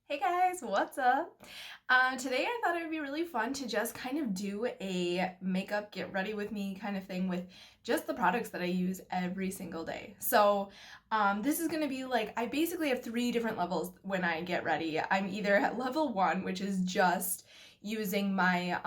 Hey guys, what's up? Today I thought it would be really fun to just kind of do a makeup get ready with me kind of thing with just the products that I use every single day. This is going to be like, I basically have three different levels when I get ready. I'm either at level one, which is just using my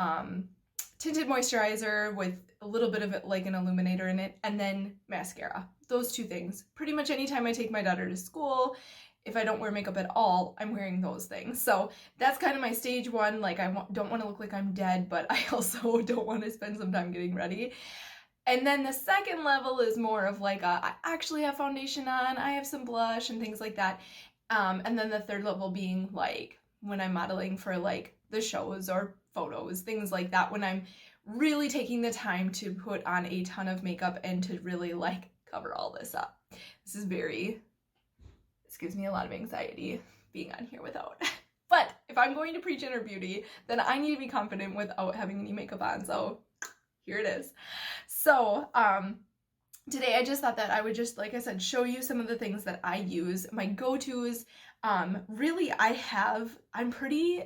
tinted moisturizer with a little bit of it like an illuminator in it, and then mascara. Those two things. Pretty much anytime I take my daughter to school, if I don't wear makeup at all, I'm wearing those things. So that's kind of my stage one. Like, don't want to look like I'm dead, but I also don't want to spend some time getting ready. And then the second level is more of like I actually have foundation on, I have some blush and things like that. And then the third level being like when I'm modeling for like the shows or photos, things like that, when I'm really taking the time to put on a ton of makeup and to really like cover all this up. This gives me a lot of anxiety being on here without. But if I'm going to preach inner beauty, then I need to be confident without having any makeup on. So here it is. Today I just thought that I would just, like I said, show you some of the things that I use. My go-tos, really I'm pretty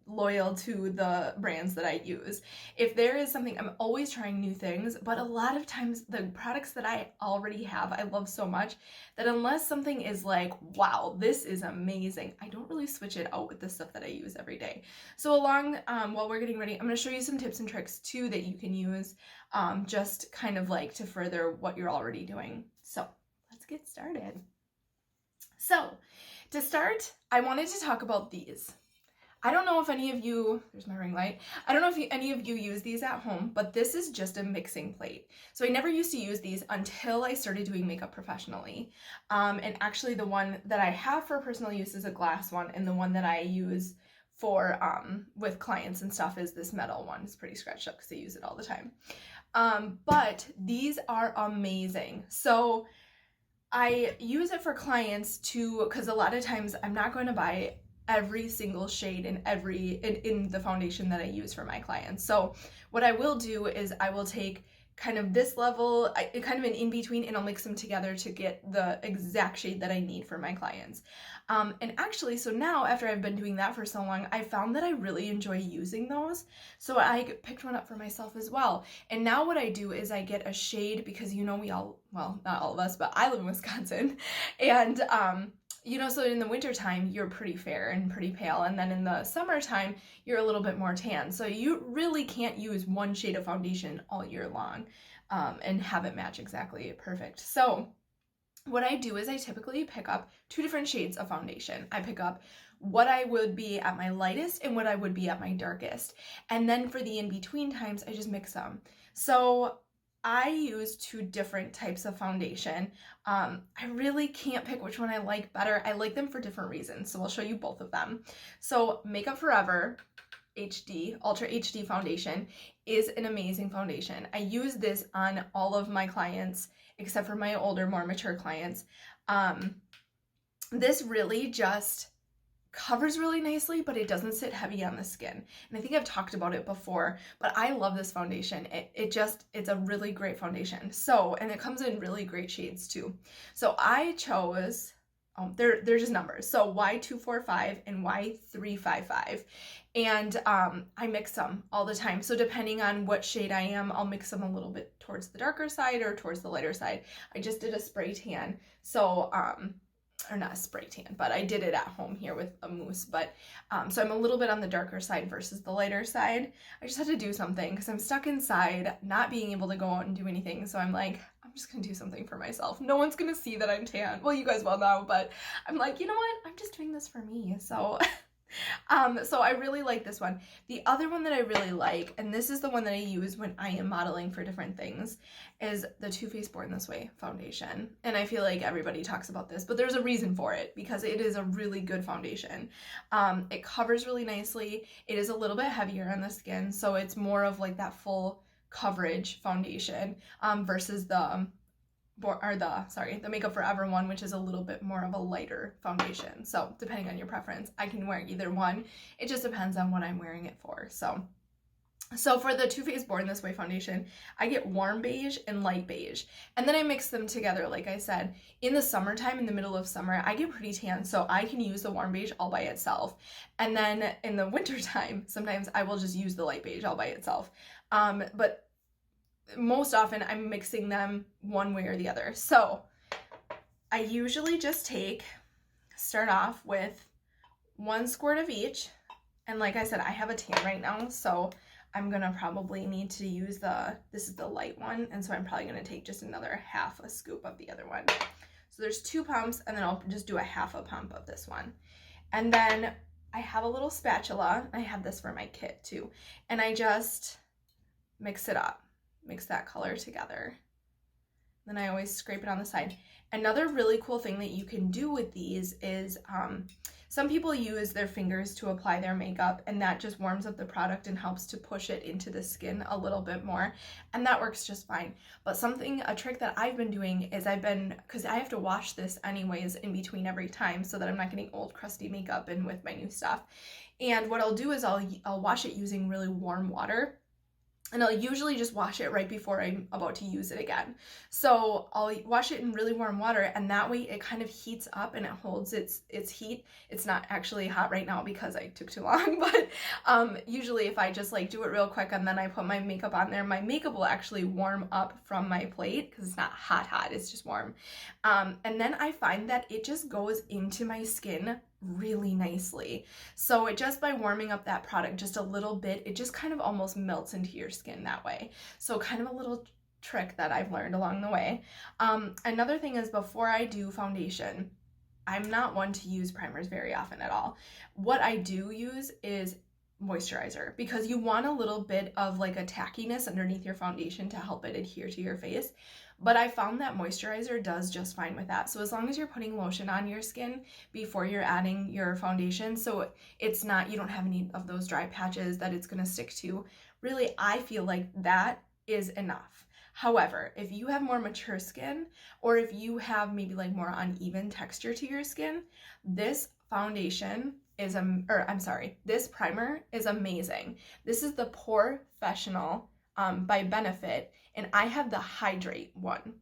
loyal to the brands that I use. If there is something, I'm always trying new things, but a lot of times the products that I already have, I love so much that unless something is like, wow, this is amazing, I don't really switch it out with the stuff that I use every day. So while we're getting ready, I'm going to show you some tips and tricks too that you can use just kind of like to further what you're already doing. So let's get started. So to start, I wanted to talk about these. I don't know if any of you, there's my ring light. I don't know if any of you use these at home, but this is just a mixing plate. So I never used to use these until I started doing makeup professionally. And actually the one that I have for personal use is a glass one, and the one that I use for with clients and stuff is this metal one. It's pretty scratched up because I use it all the time. But these are amazing. So I use it for clients because a lot of times I'm not going to buy every single shade in the foundation that I use for my clients. So what I will do is I will take kind of this level, kind of an in-between, and I'll mix them together to get the exact shade that I need for my clients. And actually, so now after I've been doing that for so long, I found that I really enjoy using those. So I picked one up for myself as well. And now what I do is I get a shade because, well, not all of us, but I live in Wisconsin. And so in the wintertime, you're pretty fair and pretty pale, and then in the summertime, you're a little bit more tan. So you really can't use one shade of foundation all year long and have it match exactly perfect. So what I do is I typically pick up two different shades of foundation. I pick up what I would be at my lightest and what I would be at my darkest. And then for the in-between times, I just mix them. So I use two different types of foundation. I really can't pick which one I like better. I like them for different reasons, so I'll show you both of them. So Makeup Forever HD, Ultra HD foundation is an amazing foundation. I use this on all of my clients, except for my older, more mature clients. This really just covers really nicely, but it doesn't sit heavy on the skin. And I think I've talked about it before, but I love this foundation. It's a really great foundation. So, and it comes in really great shades too. So I chose, they're just numbers. So Y245 and Y355. And I mix them all the time. So depending on what shade I am, I'll mix them a little bit towards the darker side or towards the lighter side. I just did a spray tan. So, or not a spray tan, but I did it at home here with a mousse. But so I'm a little bit on the darker side versus the lighter side. I just had to do something because I'm stuck inside, not being able to go out and do anything. So I'm like, I'm just gonna do something for myself. No one's gonna see that I'm tan. Well, you guys will know, but I'm like, you know what? I'm just doing this for me. So so I really like this one. The other one that I really like, and this is the one that I use when I am modeling for different things, is the Too Faced Born This Way foundation. And I feel like everybody talks about this, but there's a reason for it because it is a really good foundation. It covers really nicely. It is a little bit heavier on the skin, so it's more of like that full coverage foundation versus the Makeup Forever one, which is a little bit more of a lighter foundation. So depending on your preference, I can wear either one. It just depends on what I'm wearing it for. So So for the Too Faced Born This Way foundation, I get warm beige and light beige. And then I mix them together, like I said. In the summertime, in the middle of summer, I get pretty tan, so I can use the warm beige all by itself. And then in the wintertime, sometimes I will just use the light beige all by itself. But most often I'm mixing them one way or the other. So I usually just start off with 1 squirt of each. And like I said, I have a tan right now, so I'm gonna probably need to use this is the light one, and so I'm probably gonna take just another half a scoop of the other one. So there's 2 pumps, and then I'll just do a half a pump of this one. And then I have a little spatula. I have this for my kit too. And I just mix it up, mix that color together. Then I always scrape it on the side. Another really cool thing that you can do with these is some people use their fingers to apply their makeup, and that just warms up the product and helps to push it into the skin a little bit more, and that works just fine. But a trick that I've been doing is because I have to wash this anyways in between every time so that I'm not getting old crusty makeup in with my new stuff. And what I'll do is I'll wash it using really warm water. And I'll usually just wash it right before I'm about to use it again. So I'll wash it in really warm water, and that way it kind of heats up and it holds its heat. It's not actually hot right now because I took too long, but usually if I just like do it real quick and then I put my makeup on there, my makeup will actually warm up from my plate because it's not hot, it's just warm. And then I find that it just goes into my skin really nicely. So just by warming up that product just a little bit, it just kind of almost melts into your skin that way. So kind of a little trick that I've learned along the way. Another thing is, before I do foundation, I'm not one to use primers very often at all. What I do use is moisturizer, because you want a little bit of like a tackiness underneath your foundation to help it adhere to your face. But I found that moisturizer does just fine with that. So as long as you're putting lotion on your skin before you're adding your foundation, so it's not, you don't have any of those dry patches that it's gonna stick to, really, I feel like that is enough. However, if you have more mature skin, or if you have maybe like more uneven texture to your skin, this foundation is, this primer is amazing. This is the Professional by Benefit, and I have the Hydrate one.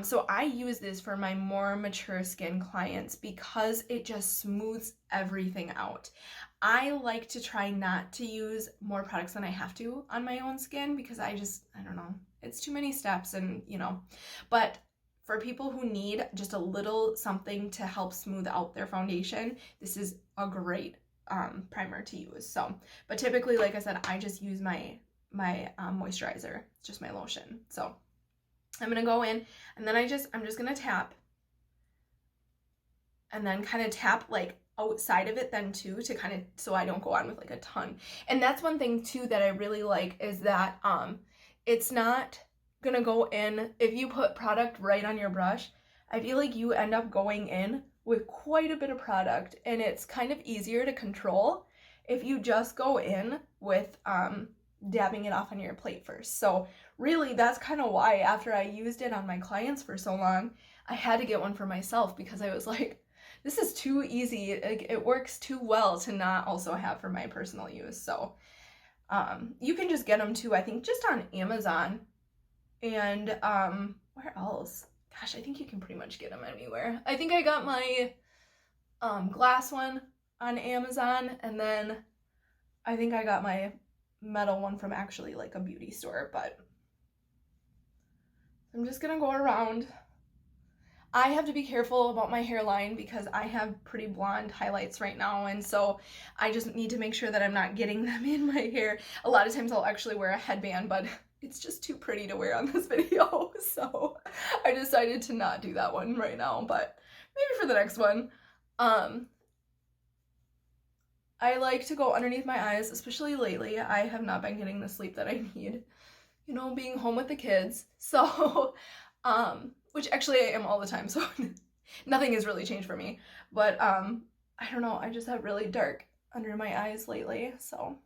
So I use this for my more mature skin clients because it just smooths everything out. I like to try not to use more products than I have to on my own skin because I don't know, it's too many steps, and but for people who need just a little something to help smooth out their foundation, this is a great primer to use. So, but typically, like I said, I just use my moisturizer. It's just my lotion. So I'm gonna go in, and then I'm just gonna tap, and then kind of tap like outside of it then too, to kind of, so I don't go on with like a ton. And that's one thing too that I really like, is that it's not gonna go in, if you put product right on your brush, I feel like you end up going in with quite a bit of product, and it's kind of easier to control if you just go in with dabbing it off on your plate first. So really, that's kind of why after I used it on my clients for so long, I had to get one for myself, because I was like, this is too easy. It works too well to not also have for my personal use. So you can just get them too, I think, just on Amazon. And where else? Gosh, I think you can pretty much get them anywhere. I think I got my glass one on Amazon, and then I think I got my metal one from actually like a beauty store. But I'm just gonna go around. I have to be careful about my hairline because I have pretty blonde highlights right now, and so I just need to make sure that I'm not getting them in my hair. A lot of times I'll actually wear a headband, but it's just too pretty to wear on this video, so I decided to not do that one right now, but maybe for the next one. I like to go underneath my eyes, especially lately. I have not been getting the sleep that I need, being home with the kids. So, which actually I am all the time, so nothing has really changed for me. But, I don't know, I just have really dark under my eyes lately, so.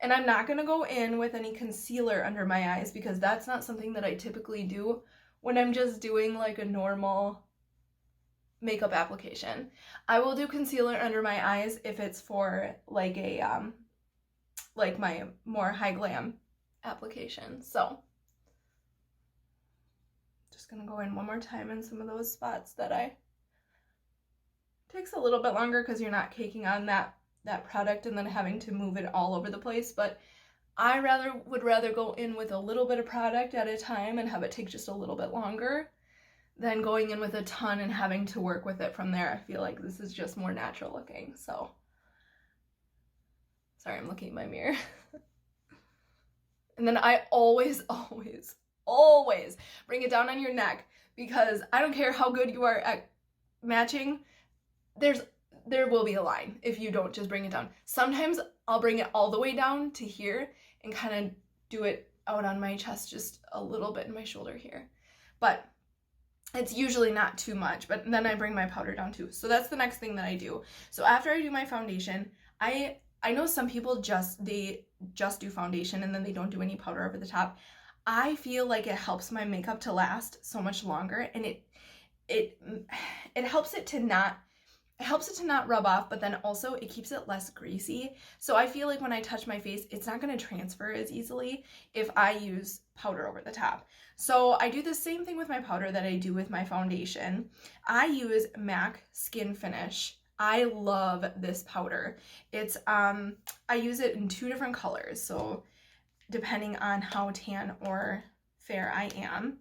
And I'm not going to go in with any concealer under my eyes, because that's not something that I typically do when I'm just doing like a normal makeup application. I will do concealer under my eyes if it's for like a like my more high glam application. So just gonna go in one more time in some of those spots that takes a little bit longer because you're not caking on that product and then having to move it all over the place, but I would rather go in with a little bit of product at a time and have it take just a little bit longer than going in with a ton and having to work with it from there. I feel like this is just more natural looking. So sorry, I'm looking in my mirror. And then I always bring it down on your neck, because I don't care how good you are at matching, there will be a line if you don't just bring it down. Sometimes I'll bring it all the way down to here and kind of do it out on my chest just a little bit in my shoulder here. But it's usually not too much, but then I bring my powder down too. So that's the next thing that I do. So after I do my foundation, I know some people just do foundation and then they don't do any powder over the top. I feel like it helps my makeup to last so much longer, and it helps it to not rub off, but then also it keeps it less greasy. So I feel like when I touch my face, it's not going to transfer as easily if I use powder over the top. So I do the same thing with my powder that I do with my foundation. I use MAC Skin Finish. I love this powder. It's I use it in 2 different colors, so depending on how tan or fair I am.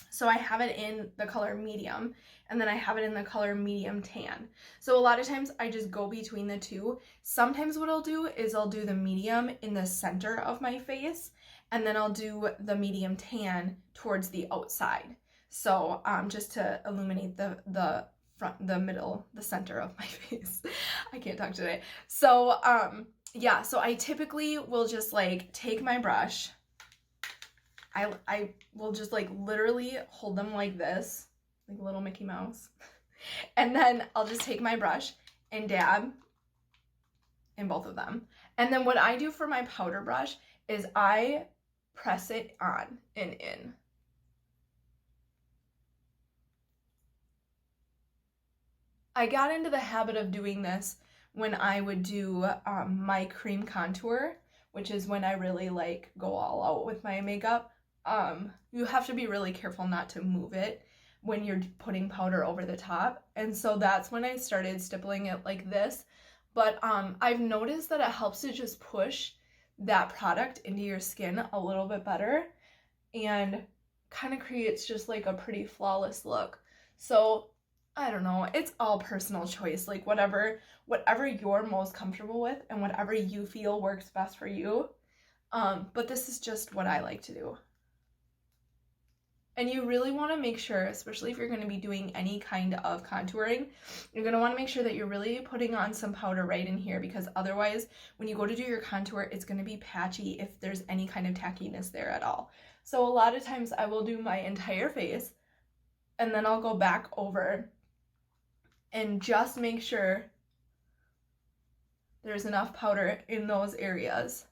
So I have it in the color medium, and then I have it in the color medium tan. So a lot of times I just go between the two. Sometimes what I'll do is I'll do the medium in the center of my face, and then I'll do the medium tan towards the outside. So just to illuminate the front, the middle, the center of my face. I can't talk today. So yeah, so I typically will just like take my brush. I will just like literally hold them like this, like a little Mickey Mouse. And then I'll just take my brush and dab in both of them. And then what I do for my powder brush is I press it on and in. I got into the habit of doing this when I would do my cream contour, which is when I really like go all out with my makeup. You have to be really careful not to move it when you're putting powder over the top. And so that's when I started stippling it like this. But I've noticed that it helps to just push that product into your skin a little bit better and kind of creates just like a pretty flawless look. So I don't know, it's all personal choice, like whatever you're most comfortable with and whatever you feel works best for you. But this is just what I like to do. And you really want to make sure, especially if you're going to be doing any kind of contouring, you're going to want to make sure that you're really putting on some powder right in here, because otherwise when you go to do your contour, it's going to be patchy if there's any kind of tackiness there at all. So a lot of times I will do my entire face and then I'll go back over and just make sure there's enough powder in those areas.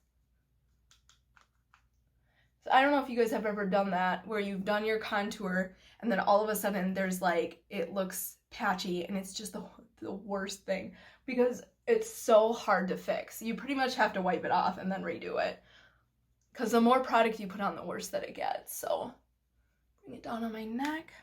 So I don't know if you guys have ever done that, where you've done your contour and then all of a sudden there's like, it looks patchy, and it's just the worst thing because it's so hard to fix. You pretty much have to wipe it off and then redo it, because the more product you put on, the worse that it gets. So bring it down on my neck.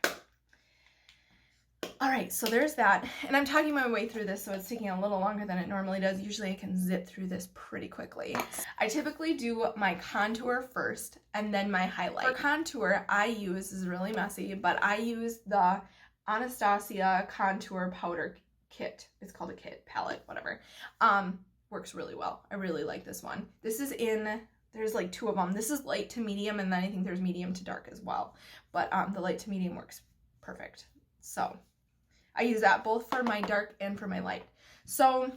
All right, so there's that. And I'm talking my way through this, so it's taking a little longer than it normally does. Usually I can zip through this pretty quickly. I typically do my contour first and then my highlight. For contour, this is really messy, but I use the Anastasia Contour Powder Kit. It's called a kit, palette, whatever. Works really well. I really like this one. This is there's like 2 of them. This is light to medium, and then I think there's medium to dark as well. But the light to medium works perfect. So I use that both for my dark and for my light. So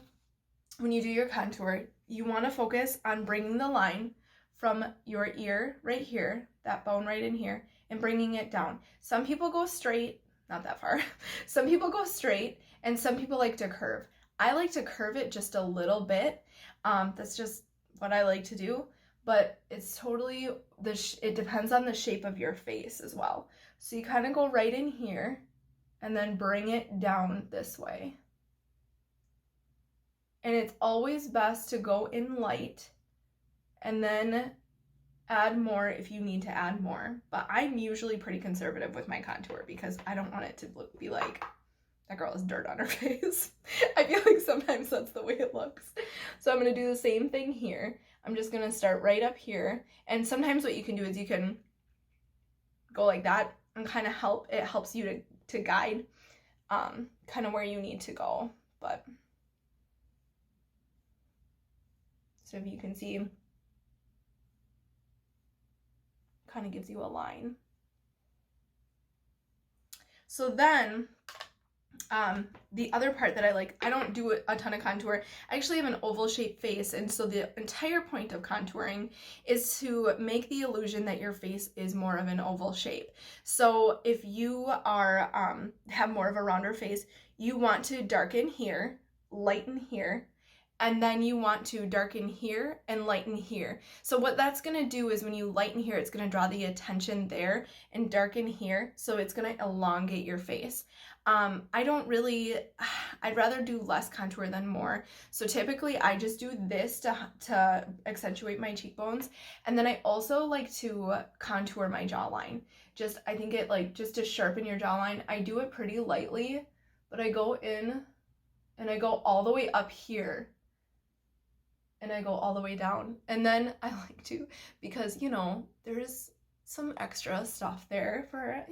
when you do your contour, you want to focus on bringing the line from your ear right here, that bone right in here, and bringing it down. Some people go straight, not that far. Some people go straight, and some people like to curve. I like to curve it just a little bit. That's just what I like to do, but it's totally, it depends on the shape of your face as well. So you kind of go right in here, and then bring it down this way. And it's always best to go in light and then add more if you need to add more. But I'm usually pretty conservative with my contour because I don't want it to be like, that girl has dirt on her face. I feel like sometimes that's the way it looks. So I'm going to do the same thing here. I'm just going to start right up here. And sometimes what you can do is you can go like that and kind of it helps you to guide kind of where you need to go. But so if you can see, kind of gives you a line. So then the other part that I like, I don't do a ton of contour. I actually have an oval shaped face, and so the entire point of contouring is to make the illusion that your face is more of an oval shape. So if you are have more of a rounder face, you want to darken here, lighten here, and then you want to darken here and lighten here. So what that's gonna do is when you lighten here, it's gonna draw the attention there, and darken here, so it's gonna elongate your face. I'd rather do less contour than more. So typically I just do this to accentuate my cheekbones. And then I also like to contour my jawline. I think it just to sharpen your jawline. I do it pretty lightly, but I go in and I go all the way up here. And I go all the way down. And then I like to, because, there's some extra stuff there for,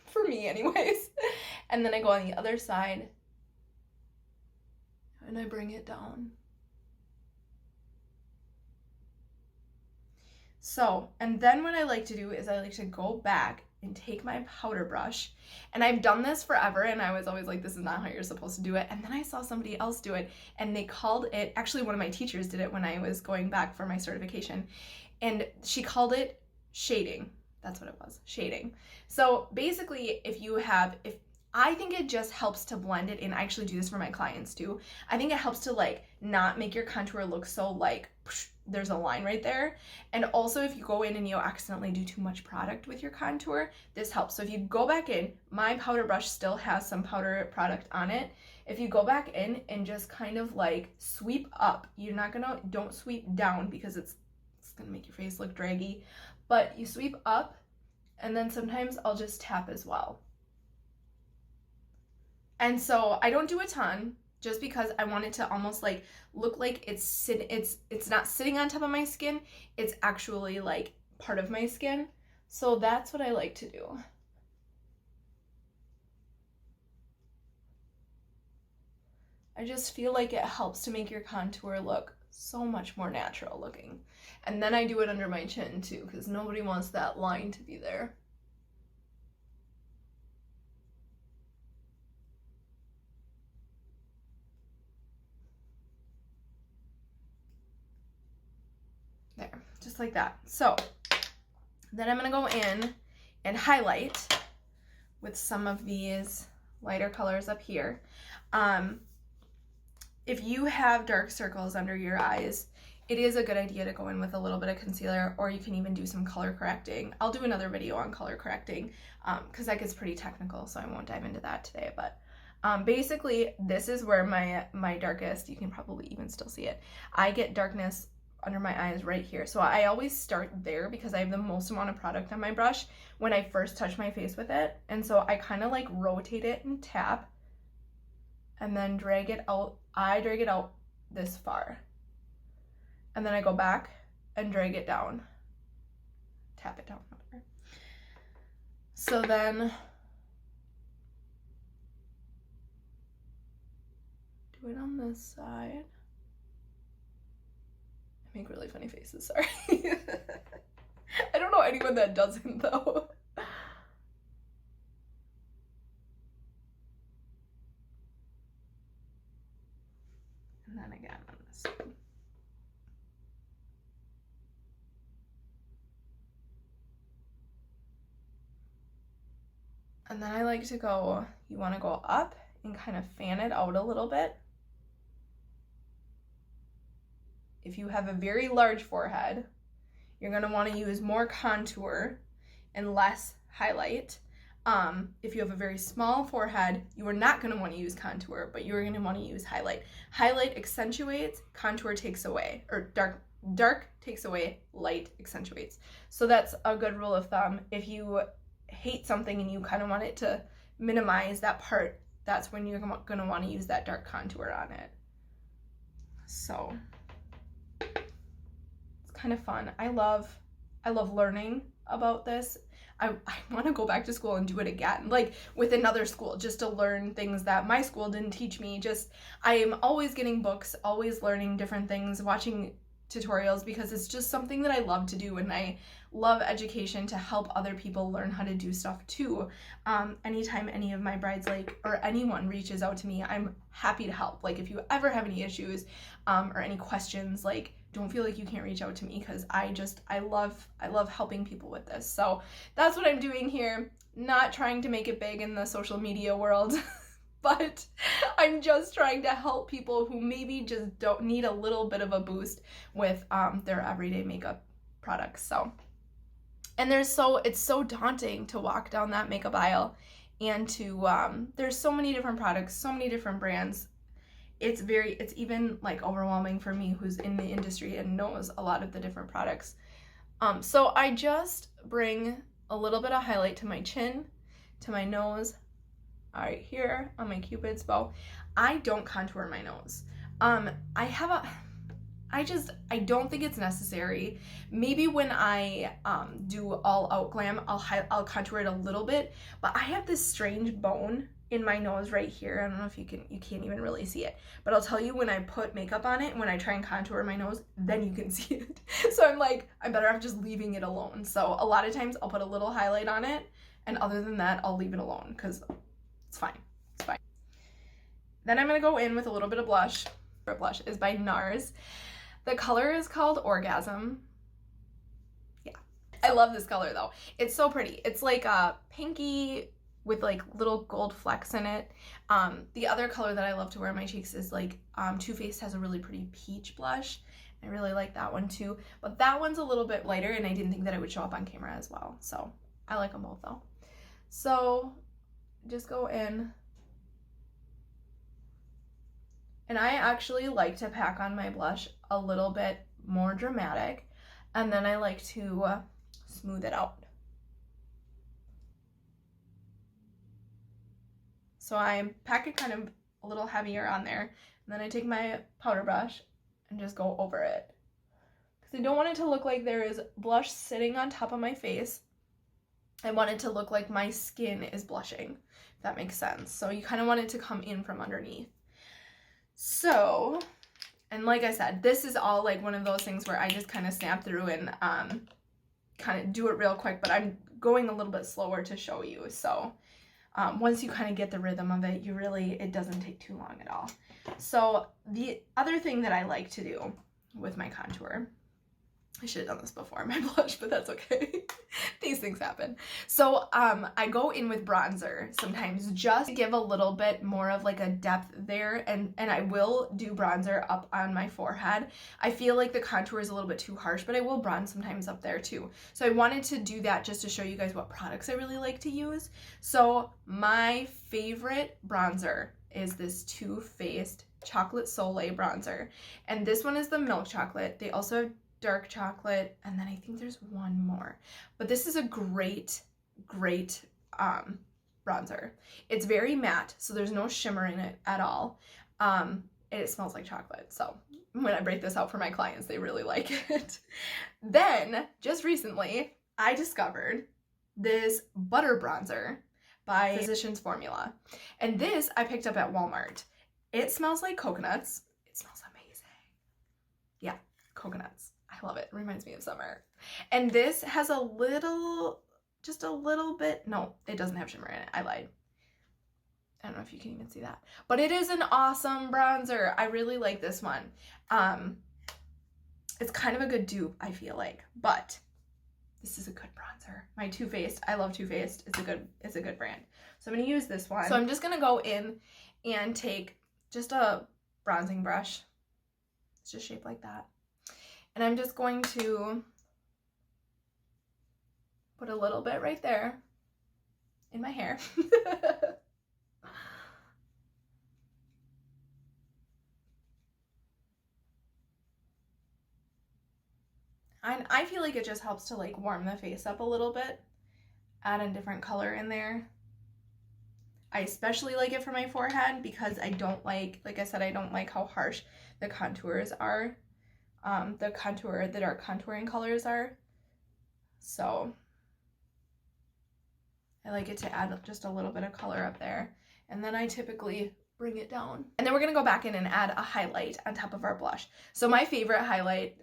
for me anyways. And then I go on the other side and I bring it down. So, and then what I like to do is I like to go back and take my powder brush, and I've done this forever, and I was always like, this is not how you're supposed to do it. And then I saw somebody else do it, and they called it, actually one of my teachers did it when I was going back for my certification, and she called it shading. That's what it was, shading. So basically, I think it just helps to blend it in. I actually do this for my clients too. I think it helps to not make your contour look so there's a line right there. And also if you go in and you accidentally do too much product with your contour, this helps. So if you go back in, my powder brush still has some powder product on it. If you go back in and just kind of sweep up, don't sweep down because it's gonna make your face look draggy, but you sweep up, and then sometimes I'll just tap as well. And so I don't do a ton, just because I want it to almost look like it's not sitting on top of my skin, it's actually part of my skin. So that's what I like to do. I just feel like it helps to make your contour look so much more natural looking. And then I do it under my chin too, because nobody wants that line to be there. There, just like that. So then I'm gonna go in and highlight with some of these lighter colors up here. If you have dark circles under your eyes, it is a good idea to go in with a little bit of concealer, or you can even do some color correcting. I'll do another video on color correcting because that gets pretty technical, so I won't dive into that today. But basically, this is where my darkest, you can probably even still see it. I get darkness under my eyes right here. So I always start there because I have the most amount of product on my brush when I first touch my face with it. And so I kind of rotate it and tap and then drag it out. I drag it out this far. And then I go back and drag it down. Tap it down. So then do it on this side. I make really funny faces, sorry. I don't know anyone that doesn't though. And then again on this side. And then I like to go, you want to go up and kind of fan it out a little bit. If you have a very large forehead, you're going to want to use more contour and less highlight. If you have a very small forehead, you are not going to want to use contour, but you're going to want to use highlight. Highlight accentuates, contour takes away, or Dark takes away, light accentuates. So that's a good rule of thumb. If you hate something and you kind of want it to minimize that part, that's when you're going to want to use that dark contour on it. So it's kind of fun. I love learning about this. I want to go back to school and do it again, like with another school, just to learn things that my school didn't teach me. Just, I am always getting books, always learning different things, watching tutorials, because it's just something that I love to do, and I love education to help other people learn how to do stuff too. Anytime any of my brides, like, or anyone reaches out to me, I'm happy to help. Like, if you ever have any issues or any questions, like, don't feel like you can't reach out to me, because I love helping people with this. So that's what I'm doing here. Not trying to make it big in the social media world, but I'm just trying to help people who maybe just don't need a little bit of a boost with their everyday makeup products. So, and it's so daunting to walk down that makeup aisle, and to there's so many different products, so many different brands. It's even like overwhelming for me, who's in the industry and knows a lot of the different products. So I just bring a little bit of highlight to my chin, to my nose, right here on my Cupid's bow. I don't contour my nose. I don't think it's necessary. Maybe when I do all out glam, I'll contour it a little bit, but I have this strange bone in my nose right here. I don't know if you can't even really see it, but I'll tell you, when I put makeup on it, when I try and contour my nose, then you can see it. So I'm like, I'm better off just leaving it alone. So a lot of times I'll put a little highlight on it, and other than that, I'll leave it alone, because it's fine. It's fine. Then I'm gonna go in with a little bit of blush. Our blush is by NARS. The color is called Orgasm. Yeah, I love this color though. It's so pretty. It's like a pinky with like little gold flecks in it. The other color that I love to wear on my cheeks is like Too Faced has a really pretty peach blush. I really like that one too, but that one's a little bit lighter, and I didn't think that it would show up on camera as well. So I like them both though. So just go in. And I actually like to pack on my blush a little bit more dramatic, and then I like to smooth it out. So I pack it kind of a little heavier on there, and then I take my powder brush and just go over it, because I don't want it to look like there is blush sitting on top of my face. I want it to look like my skin is blushing, if that makes sense. So you kind of want it to come in from underneath. So, and like I said, this is all like one of those things where I just kind of snap through and kind of do it real quick, but I'm going a little bit slower to show you. So once you kind of get the rhythm of it, it doesn't take too long at all. So the other thing that I like to do with my contour, I should have done this before my blush, but that's okay. These things happen. So I go in with bronzer sometimes, just to give a little bit more of like a depth there, and I will do bronzer up on my forehead. I feel like the contour is a little bit too harsh, but I will bronze sometimes up there too. So I wanted to do that just to show you guys what products I really like to use. So my favorite bronzer is this Too Faced Chocolate Soleil bronzer, and this one is the milk chocolate. They also have dark chocolate, and then I think there's one more, but this is a great bronzer. It's very matte, so there's no shimmer in it at all. It smells like chocolate, so when I break this out for my clients, they really like it. Then just recently I discovered this butter bronzer by Physicians Formula, and this I picked up at Walmart. It smells like coconuts. It smells amazing. Yeah, coconuts. I love it. It reminds me of summer. And this has just a little bit, no, it doesn't have shimmer in it. I lied. I don't know if you can even see that, but it is an awesome bronzer. I really like this one. It's kind of a good dupe, I feel like, but this is a good bronzer. My Too Faced, I love Too Faced. It's a good brand. So I'm going to use this one. So I'm just going to go in and take just a bronzing brush. It's just shaped like that. And I'm just going to put a little bit right there in my hair. And I feel like it just helps to like warm the face up a little bit, add a different color in there. I especially like it for my forehead because I don't like I said, I don't like how harsh the contours are. The dark contouring colors are. So I like it to add just a little bit of color up there. And then I typically bring it down. And then we're gonna go back in and add a highlight on top of our blush. So my favorite highlight,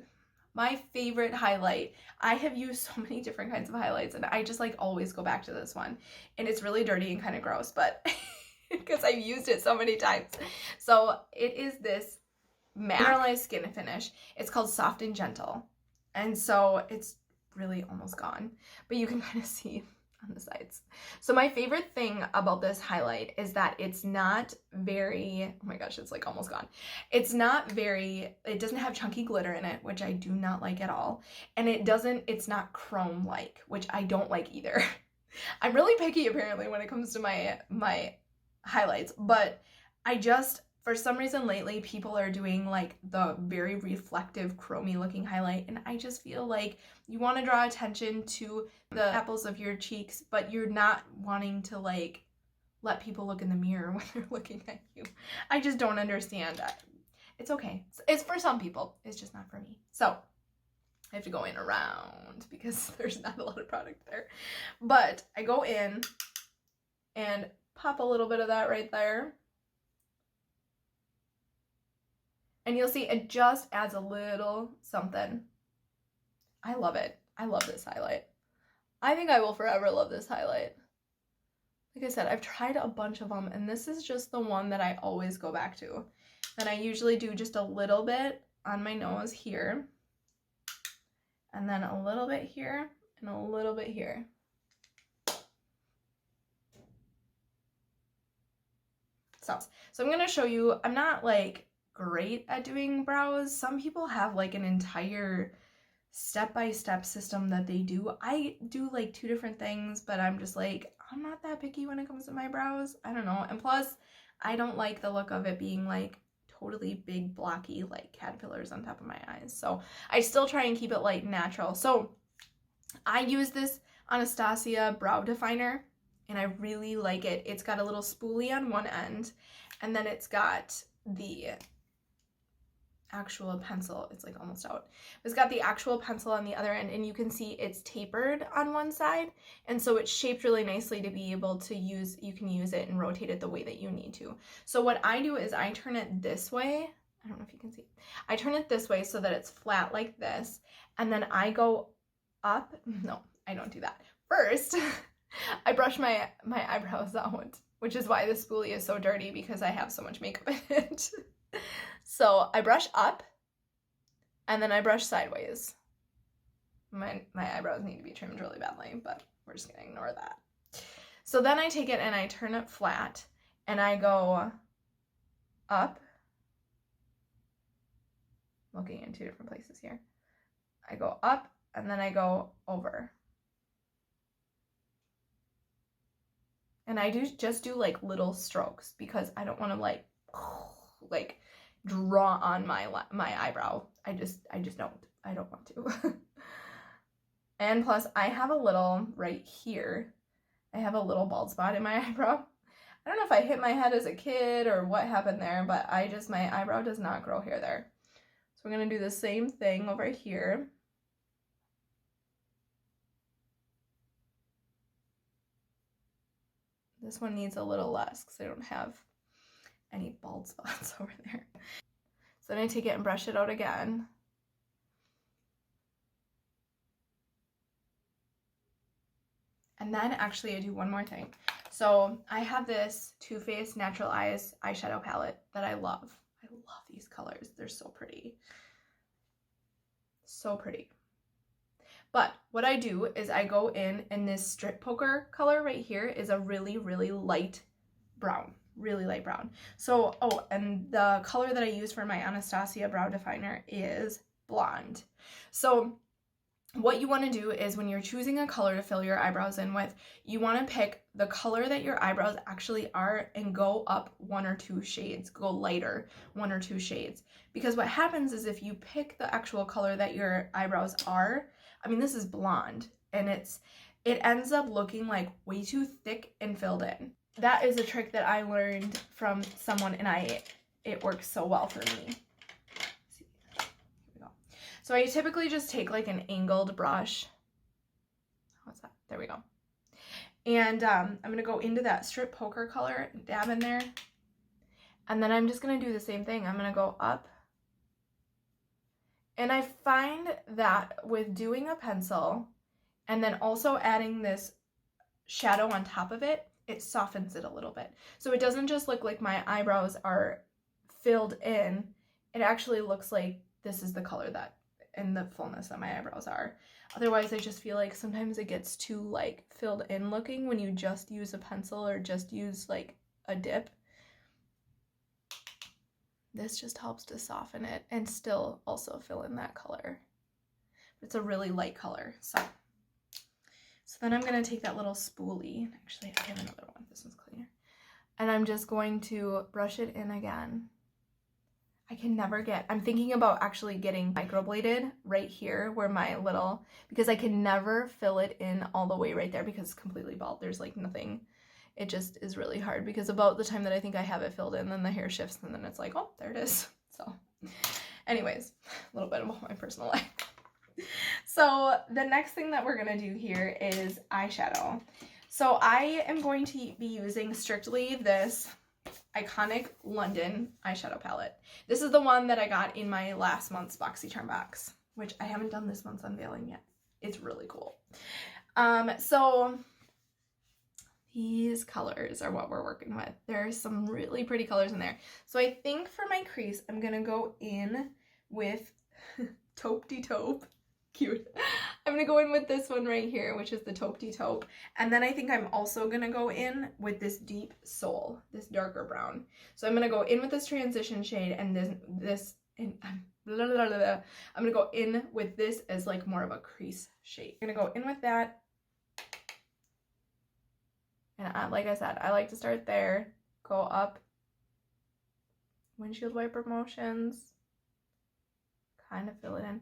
I have used so many different kinds of highlights and I just like always go back to this one. And it's really dirty and kind of gross, but because I've used it so many times. So it is this matte mineralized skin finish. It's called Soft and Gentle. And so it's really almost gone, but you can kind of see on the sides. So my favorite thing about this highlight is that it's not very, oh my gosh, it's like almost gone. It doesn't have chunky glitter in it, which I do not like at all. And it's not chrome-like, which I don't like either. I'm really picky apparently when it comes to my highlights, but for some reason lately, people are doing like the very reflective, chromy looking highlight. And I just feel like you want to draw attention to the apples of your cheeks, but you're not wanting to like let people look in the mirror when they're looking at you. I just don't understand that. It's okay. It's for some people. It's just not for me. So I have to go in around because there's not a lot of product there. But I go in and pop a little bit of that right there. And you'll see it just adds a little something. I love it. I love this highlight. I think I will forever love this highlight. Like I said, I've tried a bunch of them, and this is just the one that I always go back to. And I usually do just a little bit on my nose here, and then a little bit here, and a little bit here. So I'm going to show you, I'm not like great at doing brows. Some people have like an entire step-by-step system that they do. I do like 2 different things, but I'm just like, I'm not that picky when it comes to my brows. I don't know. And plus, I don't like the look of it being like totally big, blocky, like caterpillars on top of my eyes. So I still try and keep it like natural. So I use this Anastasia brow definer and I really like it. It's got a little spoolie on one end, and then it's got the actual pencil. It's like almost out. It's got the actual pencil on the other end, and you can see it's tapered on one side, and so it's shaped really nicely to be able to use, you can use it and rotate it the way that you need to. So what I do is I turn it this way. I don't know if you can see. I turn it this way so that it's flat like this, and then I go up. No, I don't do that. First, I brush my eyebrows out, which is why the spoolie is so dirty, because I have so much makeup in it. So I brush up, and then I brush sideways. My eyebrows need to be trimmed really badly, but we're just gonna ignore that. So then I take it and I turn it flat, and I go up, looking in 2 different places here. I go up, and then I go over. And I just do like little strokes because I don't want to like draw on my eyebrow. I just don't. I don't want to. And plus I have a little right here. I have a little bald spot in my eyebrow. I don't know if I hit my head as a kid or what happened there, but my eyebrow does not grow hair there. So we're going to do the same thing over here. This one needs a little less because I don't have any bald spots over there. So then I take it and brush it out again. And then actually I do one more thing. So I have this Too Faced Natural Eyes eyeshadow palette that I love. I love these colors. They're so pretty. So pretty. But what I do is I go in, and this strip poker color right here is a really, really light brown. Really light brown. So, oh, and the color that I use for my Anastasia brow definer is blonde. So what you want to do is when you're choosing a color to fill your eyebrows in with, you want to pick the color that your eyebrows actually are and go up 1 or 2 shades, go lighter 1 or 2 shades. Because what happens is if you pick the actual color that your eyebrows are, I mean, this is blonde, and it ends up looking like way too thick and filled in. That is a trick that I learned from someone, and it works so well for me. So I typically just take like an angled brush. What's that? There we go. And I'm going to go into that strip poker color and dab in there. And then I'm just going to do the same thing. I'm going to go up. And I find that with doing a pencil and then also adding this shadow on top of it, it softens it a little bit. So it doesn't just look like my eyebrows are filled in. It actually looks like this is the color that and the fullness that my eyebrows are. Otherwise, I just feel like sometimes it gets too like filled in looking when you just use a pencil or just use like a dip. This just helps to soften it and still also fill in that color. It's a really light color, so then I'm gonna take that little spoolie. Actually, I have another one. This one's cleaner. And I'm just going to brush it in again. I'm thinking about actually getting microbladed right here where because I can never fill it in all the way right there because it's completely bald. There's like nothing. It just is really hard because about the time that I think I have it filled in, then the hair shifts and then it's like, oh, there it is. So anyways, a little bit about my personal life. So the next thing that we're going to do here is eyeshadow. So I am going to be using strictly this iconic London eyeshadow palette. This is the one that I got in my last month's BoxyCharm box, which I haven't done this month's unveiling yet. It's really cool. So these colors are what we're working with. There are some really pretty colors in there. So I think for my crease, I'm gonna go in with Taupe de Taupe. Cute. I'm gonna go in with this one right here, which is the Taupe de Taupe. And then I think I'm also gonna go in with this Deep Soul, this darker brown. So I'm gonna go in with this transition shade and I'm gonna go in with this as like more of a crease shade. I'm gonna go in with that. And like I said, I like to start there, go up, windshield wiper motions, kind of fill it in.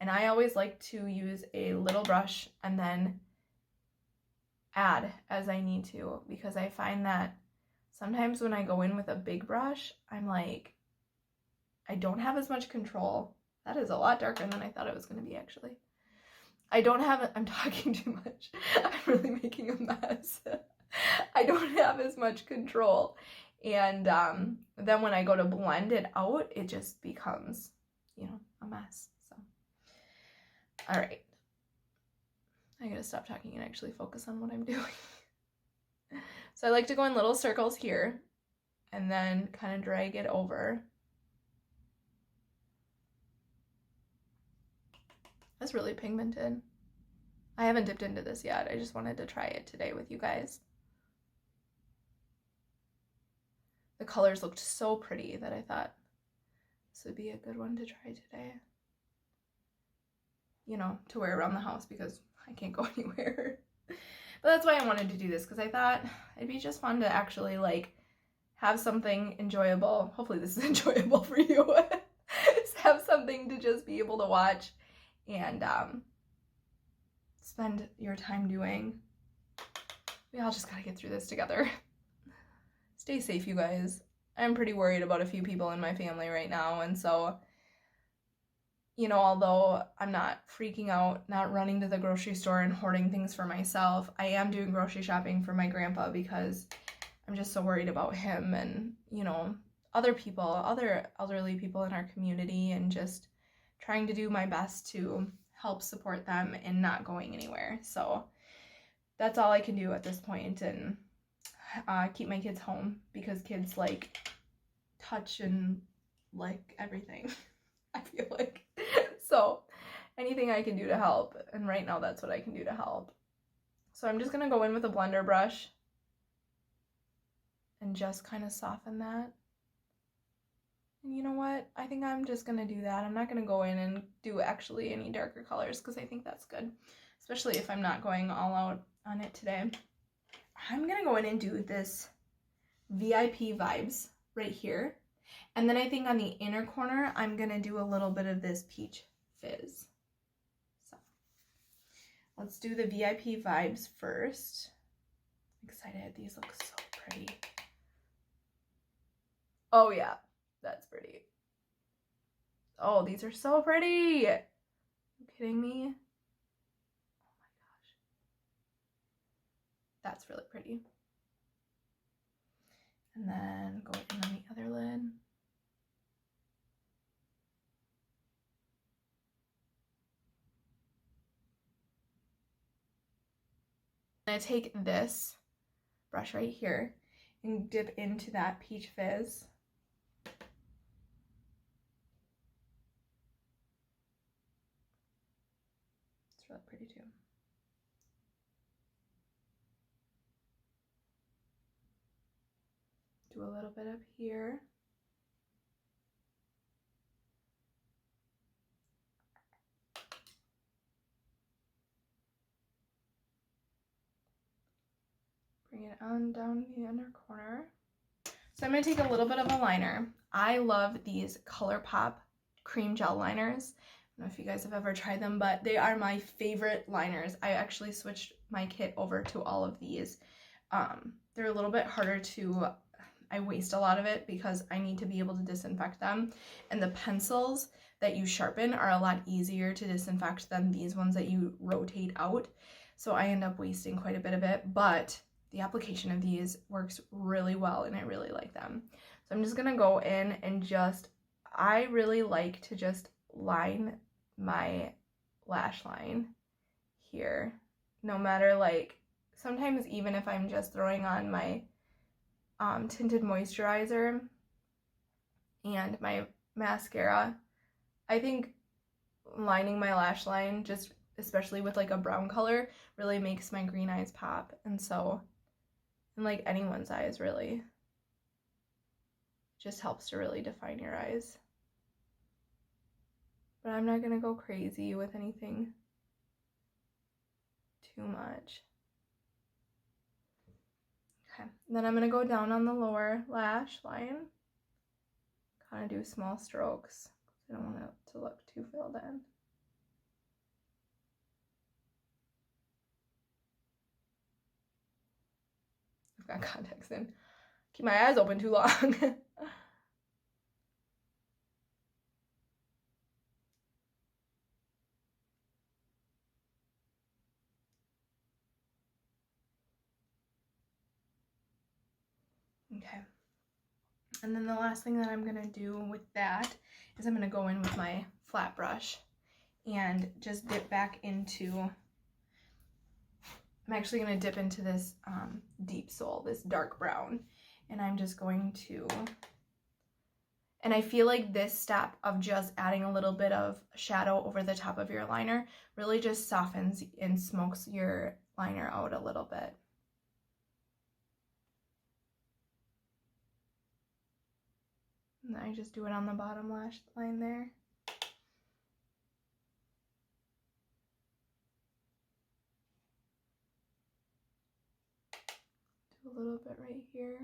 And I always like to use a little brush and then add as I need to, because I find that sometimes when I go in with a big brush, I'm like, I don't have as much control. That is a lot darker than I thought it was going to be, actually. I'm talking too much. I'm really making a mess. I don't have as much control. And then when I go to blend it out, it just becomes, a mess. All right, I gotta stop talking and actually focus on what I'm doing. So I like to go in little circles here and then kind of drag it over. That's really pigmented. I haven't dipped into this yet. I just wanted to try it today with you guys. The colors looked so pretty that I thought this would be a good one to try today. To wear around the house because I can't go anywhere. But that's why I wanted to do this, because I thought it'd be just fun to actually have something enjoyable. Hopefully this is enjoyable for you. Have something to just be able to watch and spend your time doing. We all just gotta get through this together. Stay safe, you guys. I'm pretty worried about a few people in my family right now, and so although I'm not freaking out, not running to the grocery store and hoarding things for myself, I am doing grocery shopping for my grandpa because I'm just so worried about him and, other elderly people in our community, and just trying to do my best to help support them and not going anywhere. So that's all I can do at this point, and keep my kids home because kids touch and everything. I feel like. So anything I can do to help, and right now that's what I can do to help. So I'm just going to go in with a blender brush and just kind of soften that And you know what? I think I'm just going to do that. I'm not going to go in and do actually any darker colors because I think that's good, especially if I'm not going all out on it today. I'm going to go in and do this VIP Vibes right here. And then I think on the inner corner, I'm going to do a little bit of this Peach Fizz. So let's do the VIP Vibes first. I'm excited. These look so pretty. Oh yeah, that's pretty. Oh, these are so pretty. Are you kidding me? Oh my gosh. That's really pretty. And then go in on the other lid. I take this brush right here and dip into that Peach Fizz. It's really pretty too. Do a little bit up here. Bring it on down the inner corner. So I'm going to take a little bit of a liner. I love these ColourPop cream gel liners. I don't know if you guys have ever tried them, but they are my favorite liners. I actually switched my kit over to all of these. They're a little bit harder to, I waste a lot of it because I need to be able to disinfect them. And the pencils that you sharpen are a lot easier to disinfect than these ones that you rotate out. So I end up wasting quite a bit of it, but the application of these works really well and I really like them. So I'm just gonna go in and just, I really like to just line my lash line here, no matter, like, sometimes even if I'm just throwing on my tinted moisturizer and my mascara, I think lining my lash line, just especially with like a brown color, really makes my green eyes pop. And so, and like anyone's eyes, really just helps to really define your eyes. But I'm not gonna go crazy with anything too much. Okay, then I'm gonna go down on the lower lash line, kind of do small strokes. I don't want it to look too filled in. I've got contacts in. Keep my eyes open too long. Okay. And then the last thing that I'm gonna do with that is I'm gonna go in with my flat brush and just dip back into, I'm actually gonna dip into this Deep Soul, this dark brown, and I'm just going to, and I feel like this step of just adding a little bit of shadow over the top of your liner really just softens and smokes your liner out a little bit. And I just do it on the bottom lash line there. Do a little bit right here.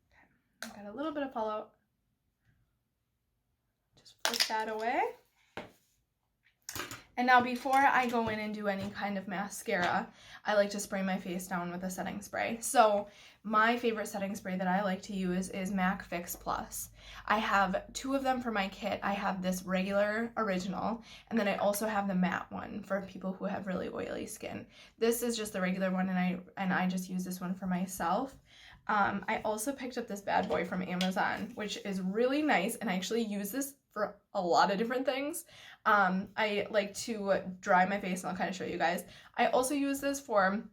Okay, I've got a little bit of fallout. Just flick that away. And now before I go in and do any kind of mascara, I like to spray my face down with a setting spray. So my favorite setting spray that I like to use is MAC Fix Plus. I have two of them for my kit. I have this regular original, and then I also have the matte one for people who have really oily skin. This is just the regular one, and I just use this one for myself. I also picked up this bad boy from Amazon, which is really nice, and I actually use this for a lot of different things. I like to dry my face, and I'll kind of show you guys. I also use this for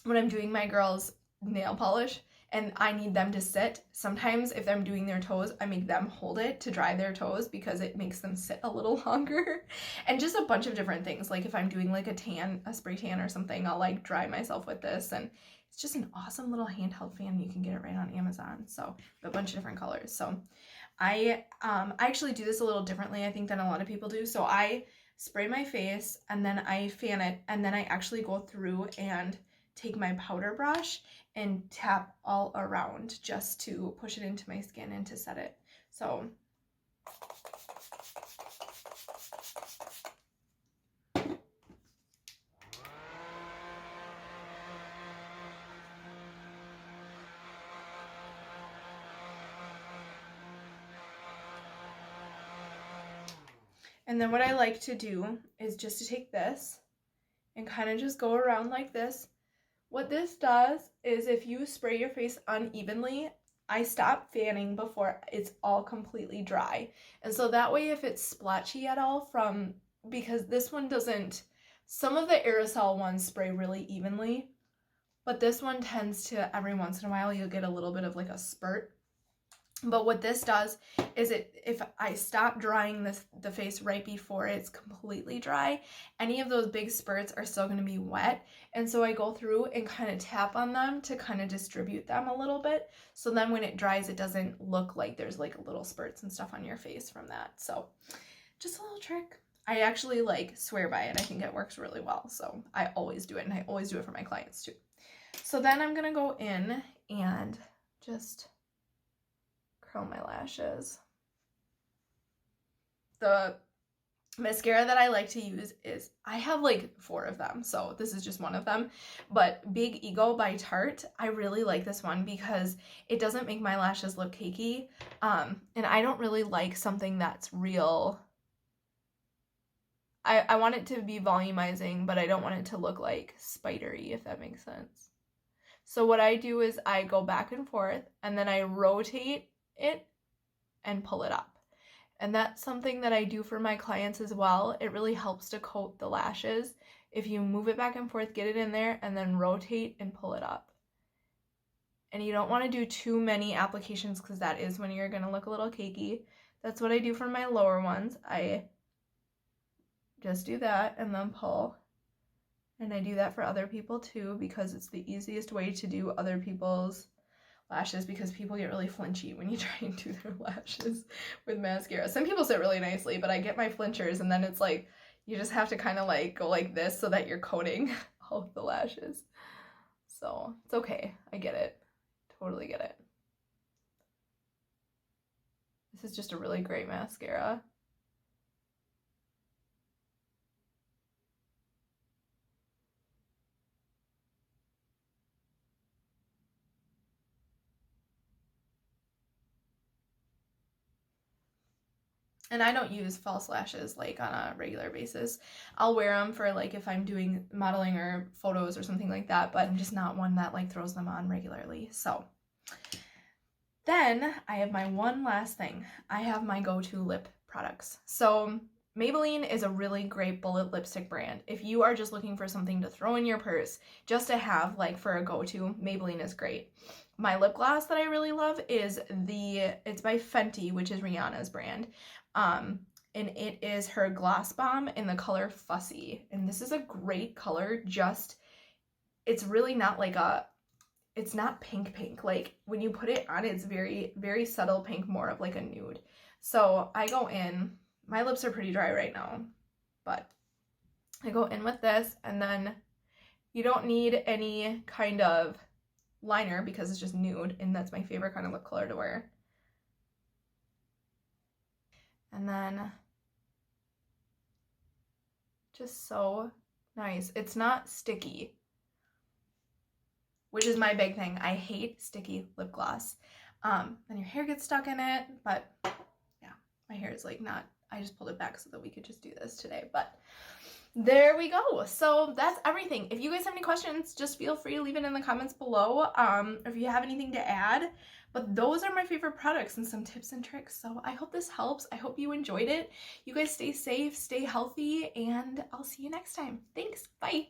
when I'm doing my girls' nail polish, and I need them to sit. Sometimes if I'm doing their toes, I make them hold it to dry their toes because it makes them sit a little longer. And just a bunch of different things. Like if I'm doing like a spray tan or something, I'll like dry myself with this, and it's just an awesome little handheld fan. You can get it right on Amazon. So a bunch of different colors. So I actually do this a little differently, I think, than a lot of people do. So I spray my face and then I fan it, and then I actually go through and take my powder brush and tap all around just to push it into my skin and to set it. So and then what I like to do is just to take this and kind of just go around like this. What this does is if you spray your face unevenly, I stop fanning before it's all completely dry. And so that way if it's splotchy at all because this one doesn't, some of the aerosol ones spray really evenly, but this one tends to, every once in a while, you'll get a little bit of like a spurt. But what this does is if I stop drying the face right before it's completely dry, any of those big spurts are still going to be wet. And so I go through and kind of tap on them to kind of distribute them a little bit. So then when it dries, it doesn't look like there's like little spurts and stuff on your face from that. So just a little trick. I actually like swear by it. I think it works really well. So I always do it, and I always do it for my clients too. So then I'm going to go in and just curl my lashes. The mascara that I like to use is, I have like 4 of them, so this is just one of them, but Big Ego by Tarte. I really like this one because it doesn't make my lashes look cakey, and I don't really like something that's real. I want it to be volumizing, but I don't want it to look like spidery, if that makes sense. So what I do is I go back and forth, and then I rotate it and pull it up. And that's something that I do for my clients as well. It really helps to coat the lashes. If you move it back and forth, get it in there, and then rotate and pull it up. And you don't want to do too many applications because that is when you're going to look a little cakey. That's what I do for my lower ones. I just do that and then pull. And I do that for other people too because it's the easiest way to do other people's lashes, because people get really flinchy when you try and do their lashes with mascara. Some people sit really nicely, but I get my flinchers, and then it's like you just have to kind of like go like this so that you're coating all of the lashes. So it's okay. I get it. Totally get it. This is just a really great mascara. And I don't use false lashes like on a regular basis. I'll wear them for like if I'm doing modeling or photos or something like that, but I'm just not one that like throws them on regularly. So then I have my one last thing. I have my go-to lip products. So Maybelline is a really great bullet lipstick brand. If you are just looking for something to throw in your purse, just to have like for a go-to, Maybelline is great. My lip gloss that I really love is it's by Fenty, which is Rihanna's brand. And it is her Gloss Bomb in the color Fussy. And this is a great color, it's really not like it's not pink. Like when you put it on, it's very, very subtle pink, more of like a nude. So I go in, my lips are pretty dry right now, but I go in with this, and then you don't need any kind of liner because it's just nude, and that's my favorite kind of lip color to wear. And then just so nice. It's not sticky, which is my big thing. I hate sticky lip gloss. And your hair gets stuck in it, but yeah, my hair is like not, I just pulled it back so that we could just do this today, but there we go. So that's everything. If you guys have any questions, just feel free to leave it in the comments below. If you have anything to add. But those are my favorite products and some tips and tricks. So I hope this helps. I hope you enjoyed it. You guys stay safe, stay healthy, and I'll see you next time. Thanks. Bye.